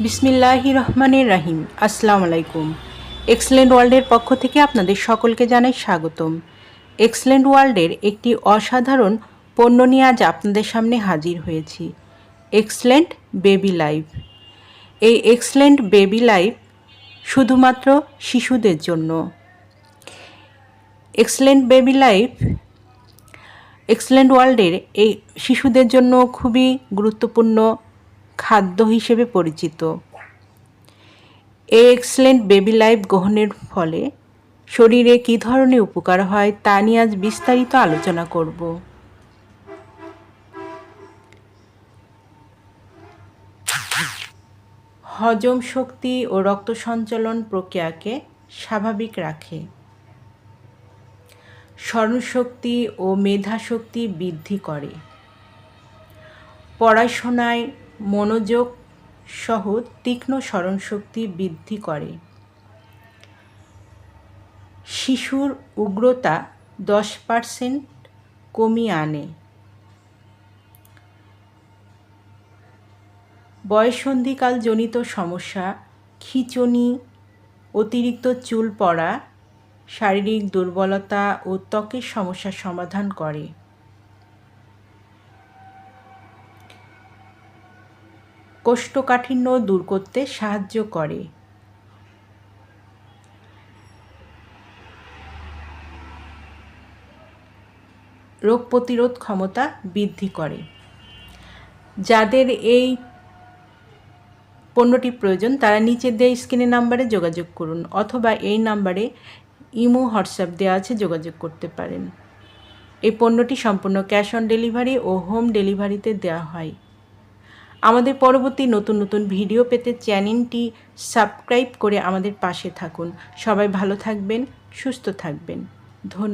বিসমিল্লাহির রহমানির রহিম। আসসালামু আলাইকুম। এক্সেলেন্ট ওয়ার্ল্ডের পক্ষ থেকে আপনাদের সকলকে জানাই স্বাগতম। এক্সেলেন্ট ওয়ার্ল্ডের একটি অসাধারণ পণ্য নিয়ে আজ আপনাদের সামনে হাজির হয়েছি। Excellent baby life. এই এক্সেলেন্ট বেবি লাইফ শুধুমাত্র শিশুদের জন্য। এক্সেলেন্ট বেবি লাইফ এক্সেলেন্ট ওয়ার্ল্ডের এই শিশুদের জন্য খুবই গুরুত্বপূর্ণ খাদ্য হিসেবে পরিচিত। এই এক্সেলেন্ট বেবি লাইফ গ্রহণের ফলে শরীরে কী ধরনের উপকার হয় তা নিয়ে আজ বিস্তারিত আলোচনা করব। হজম শক্তি ও রক্ত সঞ্চালন প্রক্রিয়াকে স্বাভাবিক রাখে। স্মরণশক্তি ও মেধাশক্তি বৃদ্ধি করে। পড়াশোনায় মনোযোগ সহ তীক্ষ্ণ স্মরণশক্তি বৃদ্ধি করে। শিশুর উগ্রতা 10% কমিয়ে আনে। বয়ঃসন্ধিকালজনিত সমস্যা, খিঁচুনি, অতিরিক্ত চুল পড়া, শারীরিক দুর্বলতা ও ত্বকের সমস্যার সমাধান করে। কোষ্ঠকাঠিন্য দূর করতে সাহায্য করে। রোগ প্রতিরোধ ক্ষমতা বৃদ্ধি করে। যাদের এই পণ্যটি প্রয়োজন তারা নিচে দেওয়া স্ক্রিনের নাম্বারে যোগাযোগ করুন, অথবা এই নাম্বারে ইমো হোয়াটসঅ্যাপ দেওয়া আছে, যোগাযোগ করতে পারেন। এই পণ্যটি সম্পূর্ণ ক্যাশ অন ডেলিভারি ও হোম ডেলিভারিতে দেওয়া হয়। আমাদের পরবর্তী নতুন নতুন ভিডিও পেতে চ্যানেলটি সাবস্ক্রাইব করে আমাদের পাশে থাকুন। সবাই ভালো থাকবেন, সুস্থ থাকবেন। ধন্যবাদ।